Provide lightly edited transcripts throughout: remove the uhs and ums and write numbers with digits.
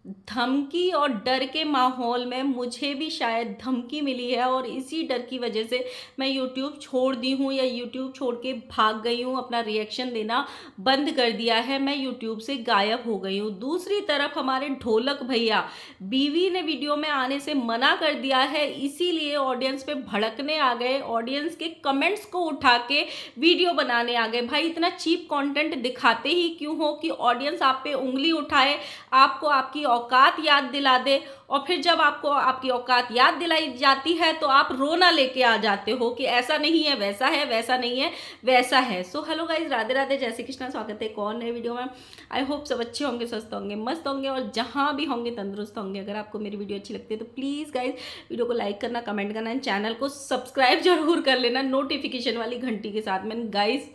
धमकी और डर के माहौल में मुझे भी शायद धमकी मिली है और इसी डर की वजह से मैं यूट्यूब छोड़ दी हूँ या यूट्यूब छोड़ के भाग गई हूँ, अपना रिएक्शन देना बंद कर दिया है, मैं यूट्यूब से गायब हो गई हूँ। दूसरी तरफ हमारे ढोलक भैया, बीवी ने वीडियो में आने से मना कर दिया है, इसीलिए ऑडियंस पे भड़कने आ गए, ऑडियंस के कमेंट्स को उठा के वीडियो बनाने आ गए। भाई इतना चीप कंटेंट दिखाते ही क्यों हो कि ऑडियंस आप पे उंगली उठाए, आपको आपकी औकात याद दिला दे, और फिर जब आपको आपकी औकात याद दिलाई जाती है तो आप रोना लेके आ जाते हो कि ऐसा नहीं है, वैसा है, वैसा नहीं है, वैसा है। So hello guys, Radhe Radhe, जय श्री कृष्णा, स्वागत है एक और नए वीडियो में। आई होप सब अच्छे होंगे, स्वस्थ होंगे, मस्त होंगे और जहाँ भी होंगे तंदुरुस्त होंगे। अगर आपको मेरी वीडियो अच्छी लगती है तो प्लीज़ गाइज वीडियो को लाइक करना, कमेंट करना, चैनल को सब्सक्राइब जरूर कर लेना नोटिफिकेशन वाली घंटी के साथ में। गाइज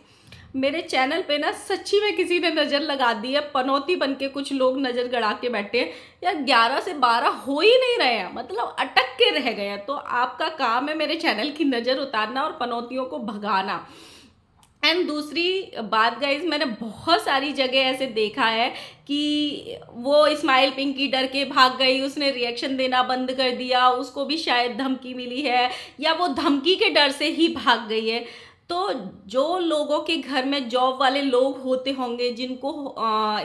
मेरे चैनल पे ना सच्ची में किसी ने नज़र लगा दी है, पनौती बन के कुछ लोग नज़र गड़ा के बैठे हैं या 11 से 12 हो ही नहीं रहे हैं, मतलब अटक के रह गए हैं। तो आपका काम है मेरे चैनल की नज़र उतारना और पनौतियों को भगाना। एंड दूसरी बात गाइज, मैंने बहुत सारी जगह ऐसे देखा है कि वो स्माइल पिंकी डर के भाग गई, उसने रिएक्शन देना बंद कर दिया, उसको भी शायद धमकी मिली है या वो धमकी के डर से ही भाग गई है। तो जो लोगों के घर में जॉब वाले लोग होते होंगे, जिनको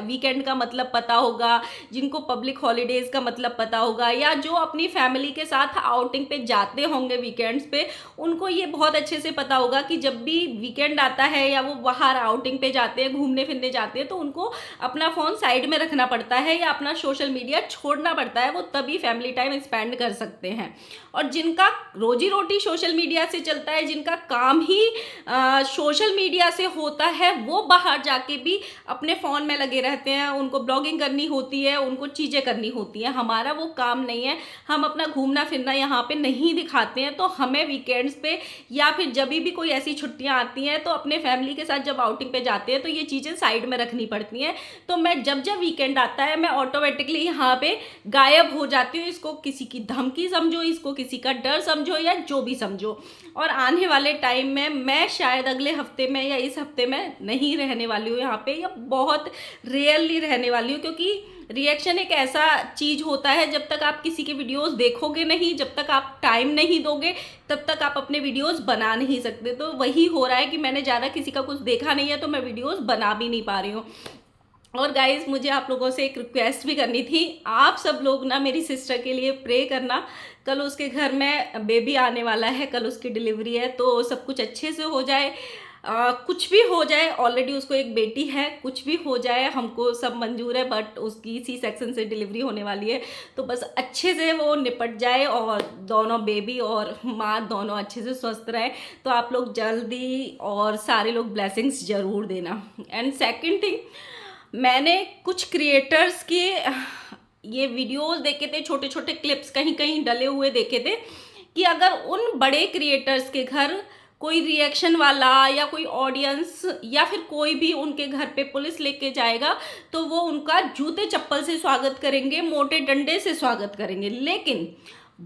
वीकेंड का मतलब पता होगा, जिनको पब्लिक हॉलीडेज़ का मतलब पता होगा, या जो अपनी फैमिली के साथ आउटिंग पे जाते होंगे वीकेंड्स पे, उनको ये बहुत अच्छे से पता होगा कि जब भी वीकेंड आता है या वो बाहर आउटिंग पे जाते हैं, घूमने फिरने जाते हैं, तो उनको अपना फ़ोन साइड में रखना पड़ता है या अपना सोशल मीडिया छोड़ना पड़ता है, वो तभी फैमिली टाइम स्पेंड कर सकते हैं। और जिनका रोजी रोटी सोशल मीडिया से चलता है, जिनका काम ही सोशल मीडिया से होता है, वो बाहर जाके भी अपने फ़ोन में लगे रहते हैं, उनको ब्लॉगिंग करनी होती है, उनको चीज़ें करनी होती हैं। हमारा वो काम नहीं है, हम अपना घूमना फिरना यहाँ पे नहीं दिखाते हैं। तो हमें वीकेंड्स पे या फिर जब भी कोई ऐसी छुट्टियाँ आती हैं तो अपने फैमिली के साथ जब आउटिंग पे जाते हैं तो ये चीज़ें साइड में रखनी पड़ती हैं। तो मैं जब जब वीकेंड आता है मैं ऑटोमेटिकली यहाँ पे गायब हो जाती हूँ। इसको किसी की धमकी समझो, इसको किसी का डर समझो या जो भी समझो। और आने वाले टाइम में मैं शायद अगले हफ्ते में या इस हफ्ते में नहीं रहने वाली हूँ यहाँ पे, या बहुत रेयरली रहने वाली हूँ, क्योंकि रिएक्शन एक ऐसा चीज़ होता है, जब तक आप किसी के वीडियोस देखोगे नहीं, जब तक आप टाइम नहीं दोगे, तब तक आप अपने वीडियोस बना नहीं सकते। तो वही हो रहा है कि मैंने ज़्यादा किसी का कुछ देखा नहीं है तो मैं वीडियोस बना भी नहीं पा रही हूँ। और गाइज मुझे आप लोगों से एक रिक्वेस्ट भी करनी थी, आप सब लोग ना मेरी सिस्टर के लिए प्रे करना। कल उसके घर में बेबी आने वाला है, कल उसकी डिलीवरी है, तो सब कुछ अच्छे से हो जाए। कुछ भी हो जाए, ऑलरेडी उसको एक बेटी है, कुछ भी हो जाए हमको सब मंजूर है, बट उसकी सी सेक्शन से डिलीवरी होने वाली है, तो बस अच्छे से वो निपट जाए और दोनों बेबी और माँ दोनों अच्छे से स्वस्थ रहे। तो आप लोग जल्दी और सारे लोग ब्लेसिंग्स ज़रूर देना। एंड सेकेंड थिंग, मैंने कुछ क्रिएटर्स के ये वीडियोस देखे थे, छोटे छोटे क्लिप्स कहीं कहीं डले हुए देखे थे, कि अगर उन बड़े क्रिएटर्स के घर कोई रिएक्शन वाला या कोई ऑडियंस या फिर कोई भी उनके घर पे पुलिस लेके जाएगा तो वो उनका जूते चप्पल से स्वागत करेंगे, मोटे डंडे से स्वागत करेंगे। लेकिन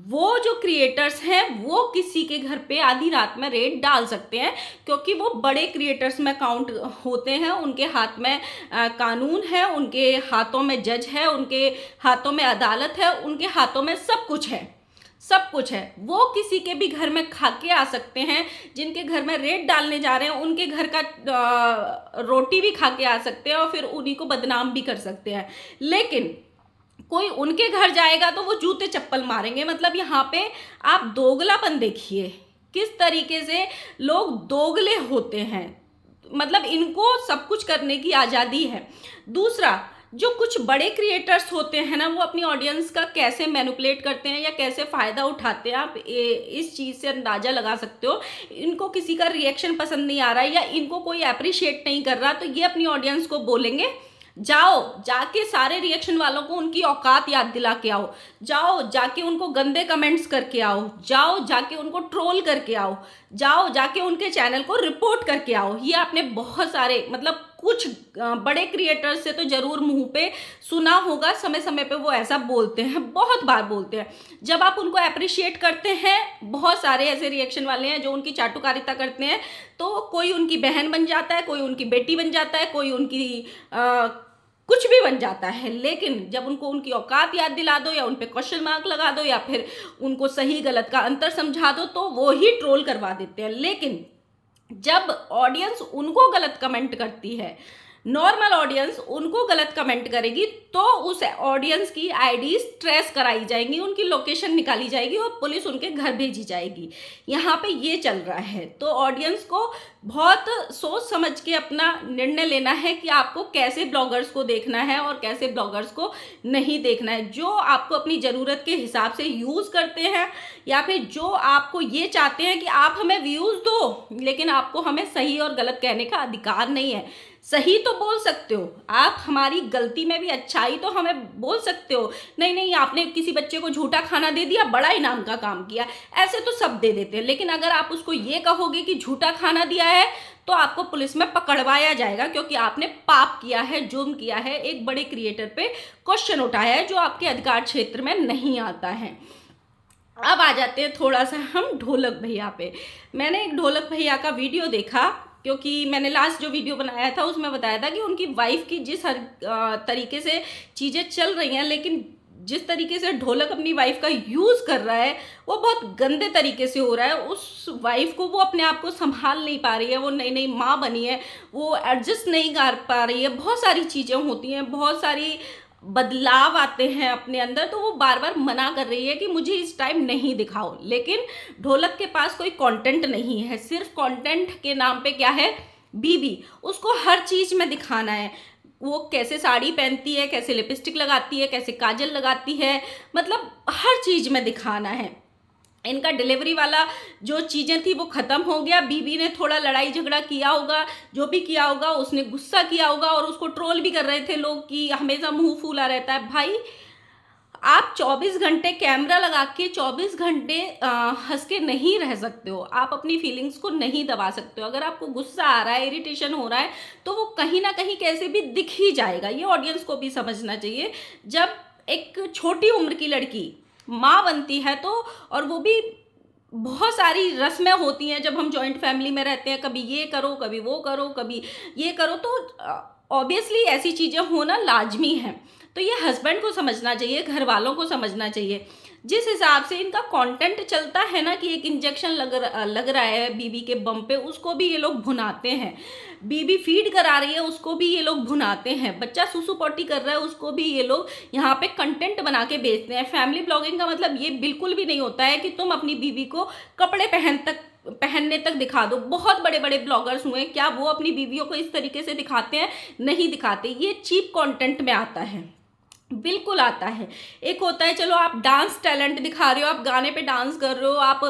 वो जो क्रिएटर्स हैं वो किसी के घर पे आधी रात में रेड डाल सकते हैं, क्योंकि वो बड़े क्रिएटर्स में काउंट होते हैं, उनके हाथ में कानून है, उनके हाथों में जज है, उनके हाथों में अदालत है, उनके हाथों में सब कुछ है, सब कुछ है। वो किसी के भी घर में खा के आ सकते हैं, जिनके घर में रेड डालने जा रहे हैं उनके घर का रोटी भी खा के आ सकते हैं और फिर उन्हीं को बदनाम भी कर सकते हैं। लेकिन कोई उनके घर जाएगा तो वो जूते चप्पल मारेंगे। मतलब यहाँ पे आप दोगलापन देखिए, किस तरीके से लोग दोगले होते हैं, मतलब इनको सब कुछ करने की आज़ादी है। दूसरा, जो कुछ बड़े क्रिएटर्स होते हैं ना, वो अपनी ऑडियंस का कैसे मैनिपुलेट करते हैं या कैसे फ़ायदा उठाते हैं, आप इस चीज़ से अंदाज़ा लगा सकते हो। इनको किसी का रिएक्शन पसंद नहीं आ रहा है या इनको कोई अप्रिशिएट नहीं कर रहा, तो ये अपनी ऑडियंस को बोलेंगे, जाओ जाके सारे रिएक्शन वालों को उनकी औकात याद दिला के आओ, जाओ जाके उनको गंदे कमेंट्स करके आओ, जाओ जाके उनको ट्रोल करके आओ, जाओ जाके उनके चैनल को रिपोर्ट करके आओ। ये आपने बहुत सारे, मतलब कुछ बड़े क्रिएटर्स से तो जरूर मुंह पे सुना होगा, समय समय पे वो ऐसा बोलते हैं, बहुत बार बोलते हैं। जब आप उनको अप्रिशिएट करते हैं, बहुत सारे ऐसे रिएक्शन वाले हैं जो उनकी चाटुकारिता करते हैं, तो कोई उनकी बहन बन जाता है, कोई उनकी बेटी बन जाता है, कोई उनकी कुछ भी बन जाता है। लेकिन जब उनको उनकी औकात याद दिला दो या उन पे क्वेश्चन मार्क लगा दो या फिर उनको सही गलत का अंतर समझा दो तो वो ही ट्रोल करवा देते हैं। लेकिन जब ऑडियंस उनको गलत कमेंट करती है, नॉर्मल ऑडियंस उनको गलत कमेंट करेगी, तो उस ऑडियंस की आईडीज ट्रेस कराई जाएंगी, उनकी लोकेशन निकाली जाएगी और पुलिस उनके घर भेजी जाएगी। यहाँ पे ये चल रहा है। तो ऑडियंस को बहुत सोच समझ के अपना निर्णय लेना है कि आपको कैसे ब्लॉगर्स को देखना है और कैसे ब्लॉगर्स को नहीं देखना है। जो आपको अपनी ज़रूरत के हिसाब से यूज़ करते हैं या फिर जो आपको ये चाहते हैं कि आप हमें व्यूज़ दो, लेकिन आपको हमें सही और गलत कहने का अधिकार नहीं है। सही तो बोल सकते हो आप, हमारी गलती में भी अच्छाई तो हमें बोल सकते हो, नहीं नहीं आपने किसी बच्चे को झूठा खाना दे दिया, बड़ा इनाम का काम किया, ऐसे तो सब दे देते हैं। लेकिन अगर आप उसको ये कहोगे कि झूठा खाना दिया है तो आपको पुलिस में पकड़वाया जाएगा, क्योंकि आपने पाप किया है, जुर्म किया है, एक बड़े क्रिएटर पे क्वेश्चन उठाया है जो आपके अधिकार क्षेत्र में नहीं आता है। अब आ जाते हैं थोड़ा सा हम ढोलक भैया पे। मैंने एक ढोलक भैया का वीडियो देखा, क्योंकि मैंने लास्ट जो वीडियो बनाया था उसमें बताया था कि उनकी वाइफ की जिस हर तरीके से चीज़ें चल रही हैं, लेकिन जिस तरीके से ढोलक अपनी वाइफ का यूज़ कर रहा है वो बहुत गंदे तरीके से हो रहा है। उस वाइफ को वो अपने आप को संभाल नहीं पा रही है, वो नई नई माँ बनी है, वो एडजस्ट नहीं कर पा रही है, बहुत सारी चीज़ें होती हैं, बहुत सारी बदलाव आते हैं अपने अंदर, तो वो बार बार मना कर रही है कि मुझे इस टाइम नहीं दिखाओ। लेकिन ढोलक के पास कोई कंटेंट नहीं है, सिर्फ कंटेंट के नाम पे क्या है, बीबी उसको हर चीज़ में दिखाना है। वो कैसे साड़ी पहनती है, कैसे लिपस्टिक लगाती है, कैसे काजल लगाती है, मतलब हर चीज़ में दिखाना है। इनका डिलीवरी वाला जो चीज़ें थी वो ख़त्म हो गया। बीबी ने थोड़ा लड़ाई झगड़ा किया होगा, जो भी किया होगा उसने गुस्सा किया होगा और उसको ट्रोल भी कर रहे थे लोग कि हमेशा मुंह फूला रहता है। भाई आप 24 घंटे कैमरा लगा के 24 घंटे हंस के नहीं रह सकते हो, आप अपनी फीलिंग्स को नहीं दबा सकते हो। अगर आपको गुस्सा आ रहा है, इरिटेशन हो रहा है, तो वो कहीं ना कहीं कैसे भी दिख ही जाएगा। ये ऑडियंस को भी समझना चाहिए। जब एक छोटी उम्र की लड़की माँ बनती है तो, और वो भी बहुत सारी रस्में होती हैं, जब हम जॉइंट फैमिली में रहते हैं, कभी ये करो, कभी वो करो, कभी ये करो, तो ऑब्वियसली ऐसी चीज़ें होना लाजमी है। तो ये हस्बैंड को समझना चाहिए, घर वालों को समझना चाहिए। जिस हिसाब से इनका कंटेंट चलता है ना कि एक इंजेक्शन लग रहा है बीबी के बम पे, उसको भी ये लोग भुनाते हैं। बीबी फीड करा रही है, उसको भी ये लोग भुनाते हैं। बच्चा सुसु पॉटी कर रहा है, उसको भी ये लोग यहाँ पे कंटेंट बना के बेचते हैं। फैमिली ब्लॉगिंग का मतलब ये बिल्कुल भी नहीं होता है कि तुम अपनी बीबी को कपड़े पहनने तक दिखा दो। बहुत बड़े बड़े ब्लॉगर्स हुए, क्या वो अपनी बीवियों को इस तरीके से दिखाते हैं? नहीं दिखाते। ये चीप कंटेंट में आता है, बिल्कुल आता है। एक होता है चलो आप डांस टैलेंट दिखा रहे हो, आप गाने पे डांस कर रहे हो, आप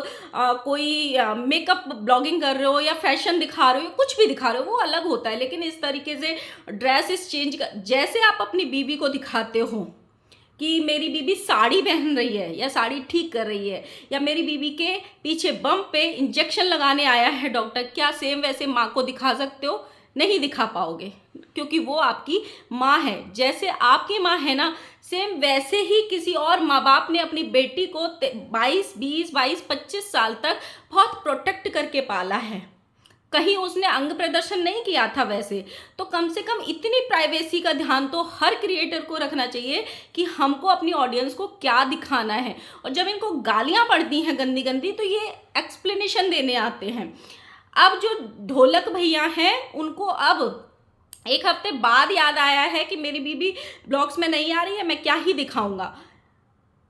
कोई मेकअप ब्लॉगिंग कर रहे हो या फैशन दिखा रहे हो, कुछ भी दिखा रहे हो, वो अलग होता है। लेकिन इस तरीके से ड्रेसेस चेंज कर, जैसे आप अपनी बीवी को दिखाते हो कि मेरी बीबी साड़ी पहन रही है या साड़ी ठीक कर रही है, या मेरी बीबी के पीछे बम पे इंजेक्शन लगाने आया है डॉक्टर, क्या सेम वैसे माँ को दिखा सकते हो? नहीं दिखा पाओगे, क्योंकि वो आपकी माँ है। जैसे आपकी माँ है ना, सेम वैसे ही किसी और माँ बाप ने अपनी बेटी को 22-25 साल तक बहुत प्रोटेक्ट करके पाला है। कहीं उसने अंग प्रदर्शन नहीं किया था वैसे, तो कम से कम इतनी प्राइवेसी का ध्यान तो हर क्रिएटर को रखना चाहिए कि हमको अपनी ऑडियंस को क्या दिखाना है। और जब इनको गालियाँ पड़ती हैं गंदी गंदी, तो ये एक्सप्लेनेशन देने आते हैं। अब जो ढोलक भैया हैं, उनको अब एक हफ्ते बाद याद आया है कि मेरी बीबी ब्लॉग्स में नहीं आ रही है, मैं क्या ही दिखाऊंगा।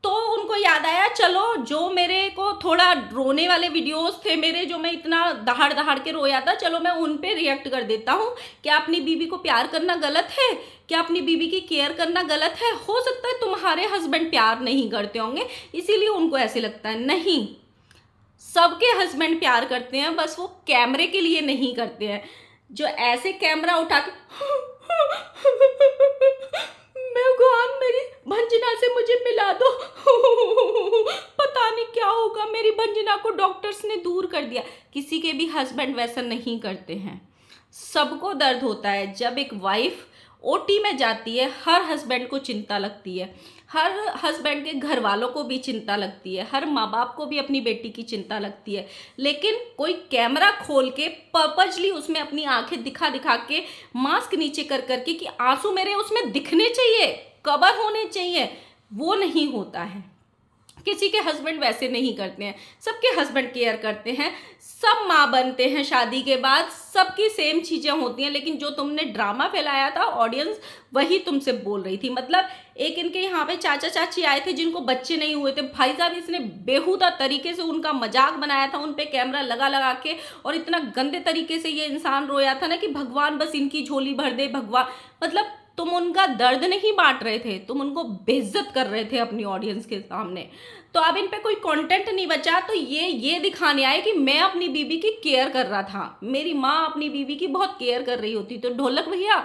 तो उनको याद आया, चलो जो मेरे को थोड़ा रोने वाले वीडियोस थे मेरे, जो मैं इतना दहाड़ दहाड़ के रोया था, चलो मैं उन पे रिएक्ट कर देता हूँ। क्या अपनी बीबी को प्यार करना गलत है? क्या अपनी बीबी की केयर करना गलत है? हो सकता है तुम्हारे हस्बैंड प्यार नहीं करते होंगे, इसीलिए उनको ऐसे लगता है। नहीं, सबके हस्बैंड प्यार करते हैं, बस वो कैमरे के लिए नहीं करते हैं। जो ऐसे कैमरा उठा के भगवान मेरी भंजना से मुझे मिला दो, पता नहीं क्या होगा, मेरी भंजना को डॉक्टर्स ने दूर कर दिया। किसी के भी हस्बैंड वैसा नहीं करते हैं। सबको दर्द होता है जब एक वाइफ ओटी में जाती है, हर हस्बैंड को चिंता लगती है, हर हस्बैंड के घर वालों को भी चिंता लगती है, हर माँ बाप को भी अपनी बेटी की चिंता लगती है। लेकिन कोई कैमरा खोल के पर्पजली उसमें अपनी आंखें दिखा दिखा के, मास्क नीचे कर करके कि आंसू मेरे उसमें दिखने चाहिए, कवर होने चाहिए, वो नहीं होता है। किसी के हस्बैंड वैसे नहीं करते हैं, सबके हस्बैंड केयर करते हैं, सब माँ बनते हैं शादी के बाद, सबकी सेम चीज़ें होती हैं। लेकिन जो तुमने ड्रामा फैलाया था, ऑडियंस वही तुमसे बोल रही थी। मतलब एक इनके यहाँ पे चाचा चाची आए थे जिनको बच्चे नहीं हुए थे, भाई साहब इसने बेहुदा तरीके से उनका मजाक बनाया था, उन पे कैमरा लगा लगा के, और इतना गंदे तरीके से ये इंसान रोया था ना कि भगवान बस इनकी झोली भर दे भगवान। मतलब तुम उनका दर्द नहीं बांट रहे थे, तुम उनको बेइज्जत कर रहे थे अपनी ऑडियंस के सामने। तो अब इन पे कोई कंटेंट नहीं बचा, तो ये दिखाने आए कि मैं अपनी बीवी की केयर कर रहा था, मेरी माँ अपनी बीवी की बहुत केयर कर रही होती। तो ढोलक भैया,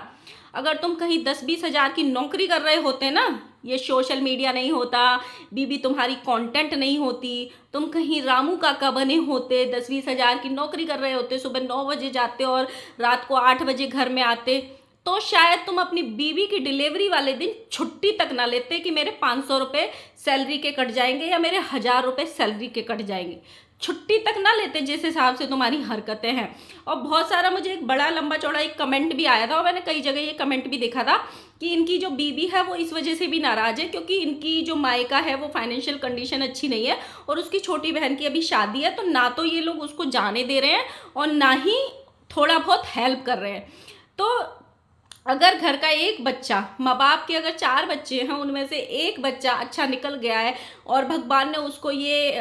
अगर तुम कहीं 10-20 हज़ार की नौकरी कर रहे होते ना, ये सोशल मीडिया नहीं होता, बीवी तुम्हारी कंटेंट नहीं होती, तुम कहीं रामू काका बने होते, 10-20 हज़ार की नौकरी कर रहे होते, सुबह 9 बजे जाते और रात को 8 बजे घर में आते, तो शायद तुम अपनी बीवी की डिलीवरी वाले दिन छुट्टी तक ना लेते कि मेरे 500 रुपये सैलरी के कट जाएंगे या मेरे 1000 रुपये सैलरी के कट जाएंगे, छुट्टी तक ना लेते जिस हिसाब से तुम्हारी हरकतें हैं। और बहुत सारा मुझे एक बड़ा लंबा चौड़ा एक कमेंट भी आया था, और मैंने कई जगह ये कमेंट भी देखा था कि इनकी जो बीवी है वो इस वजह से भी नाराज़ है क्योंकि इनकी जो मायका है वो फाइनेंशियल कंडीशन अच्छी नहीं है, और उसकी छोटी बहन की अभी शादी है, तो ना तो ये लोग उसको जाने दे रहे हैं और ना ही थोड़ा बहुत हेल्प कर रहे हैं। तो अगर घर का एक बच्चा, माँ बाप के अगर 4 बच्चे हैं उनमें से एक बच्चा अच्छा निकल गया है और भगवान ने उसको ये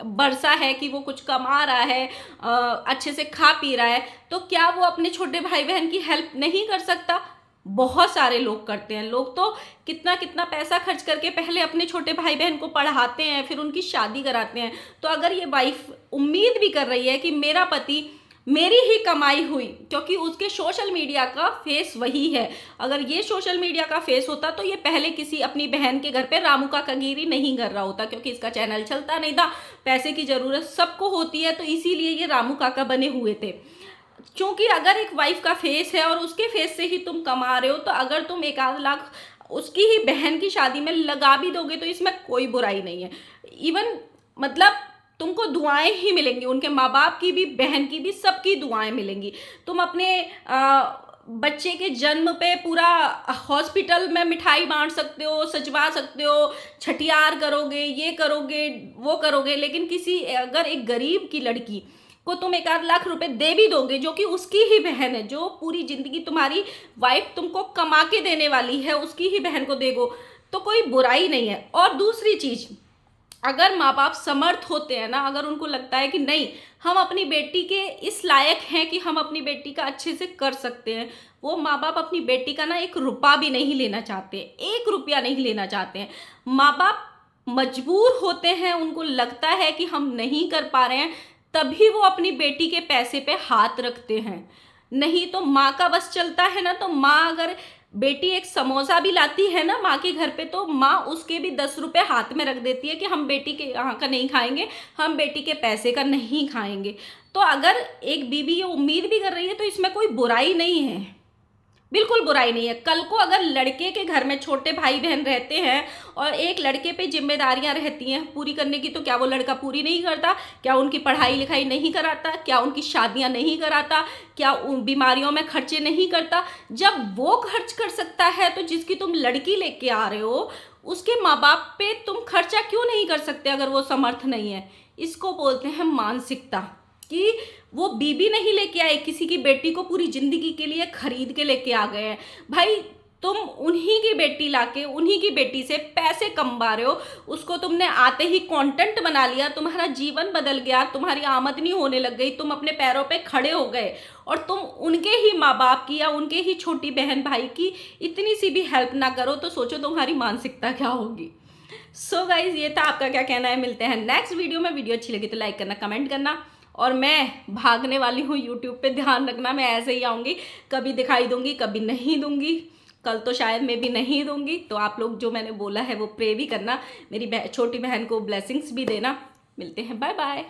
बरसा है कि वो कुछ कमा रहा है, अच्छे से खा पी रहा है, तो क्या वो अपने छोटे भाई बहन की हेल्प नहीं कर सकता? बहुत सारे लोग करते हैं। लोग तो कितना कितना पैसा खर्च करके पहले अपने छोटे भाई बहन को पढ़ाते हैं, फिर उनकी शादी कराते हैं। तो अगर ये वाइफ उम्मीद भी कर रही है कि मेरा पति मेरी ही कमाई हुई, क्योंकि उसके सोशल मीडिया का फेस वही है, अगर ये सोशल मीडिया का फेस होता तो ये पहले किसी अपनी बहन के घर पे रामू काकागिरी नहीं कर रहा होता, क्योंकि इसका चैनल चलता नहीं था, पैसे की ज़रूरत सबको होती है, तो इसीलिए ये रामू काका बने हुए थे। क्योंकि अगर एक वाइफ का फेस है और उसके फेस से ही तुम कमा रहे हो, तो अगर तुम 1-8 लाख उसकी ही बहन की शादी में लगा भी दोगे तो इसमें कोई बुराई नहीं है। इवन मतलब तुमको दुआएं ही मिलेंगी, उनके माँ बाप की भी, बहन की भी, सबकी दुआएं मिलेंगी। तुम अपने बच्चे के जन्म पे पूरा हॉस्पिटल में मिठाई बांट सकते हो, सजवा सकते हो, छठियार करोगे, ये करोगे, वो करोगे, लेकिन किसी अगर एक गरीब की लड़की को तुम 1-8 लाख रुपए दे भी दोगे, जो कि उसकी ही बहन है, जो पूरी जिंदगी तुम्हारी वाइफ तुमको कमा के देने वाली है, उसकी ही बहन को देगो, तो कोई बुराई नहीं है। और दूसरी चीज, अगर माँ बाप समर्थ होते हैं ना, अगर उनको लगता है कि नहीं हम अपनी बेटी के इस लायक हैं कि हम अपनी बेटी का अच्छे से कर सकते हैं, वो माँ बाप अपनी बेटी का ना 1 रुपया भी नहीं लेना चाहते, 1 रुपया नहीं लेना चाहते हैं। माँ बाप मजबूर होते हैं, उनको लगता है कि हम नहीं कर पा रहे हैं, तभी वो अपनी बेटी के पैसे पे हाथ रखते हैं। नहीं तो माँ का बस चलता है ना, तो माँ अगर बेटी एक समोसा भी लाती है ना माँ के घर पे, तो माँ उसके भी 10 रुपए हाथ में रख देती है कि हम बेटी के यहाँ का नहीं खाएंगे, हम बेटी के पैसे का नहीं खाएंगे। तो अगर एक बीवी ये उम्मीद भी कर रही है तो इसमें कोई बुराई नहीं है, बिल्कुल बुराई नहीं है। कल को अगर लड़के के घर में छोटे भाई बहन रहते हैं और एक लड़के पे जिम्मेदारियां रहती हैं पूरी करने की, तो क्या वो लड़का पूरी नहीं करता? क्या उनकी पढ़ाई लिखाई नहीं कराता? क्या उनकी शादियां नहीं कराता? क्या उन बीमारियों में खर्चे नहीं करता? जब वो खर्च कर सकता है, तो जिसकी तुम लड़की लेके आ रहे हो उसके माँ बाप पे तुम खर्चा क्यों नहीं कर सकते अगर वो समर्थ नहीं है? इसको बोलते हैं मानसिकता, कि वो बीबी नहीं लेके आए, किसी की बेटी को पूरी जिंदगी के लिए खरीद के लेके आ गए हैं। भाई तुम उन्हीं की बेटी लाके उन्हीं की बेटी से पैसे कमा रहे हो, उसको तुमने आते ही कंटेंट बना लिया, तुम्हारा जीवन बदल गया, तुम्हारी आमदनी होने लग गई, तुम अपने पैरों पे खड़े हो गए, और तुम उनके ही माँ बाप की या उनके ही छोटी बहन भाई की इतनी सी भी हेल्प ना करो, तो सोचो तुम्हारी मानसिकता क्या होगी। सो गाइज, ये था आपका क्या कहना है। मिलते हैं नेक्स्ट वीडियो में। वीडियो अच्छी लगी तो लाइक करना, कमेंट करना, और मैं भागने वाली हूँ यूट्यूब पे, ध्यान रखना मैं ऐसे ही आऊँगी, कभी दिखाई दूंगी कभी नहीं दूंगी, कल तो शायद मैं भी नहीं दूंगी। तो आप लोग जो मैंने बोला है वो प्रे भी करना, मेरी छोटी बहन को ब्लेसिंग्स भी देना। मिलते हैं, बाय बाय।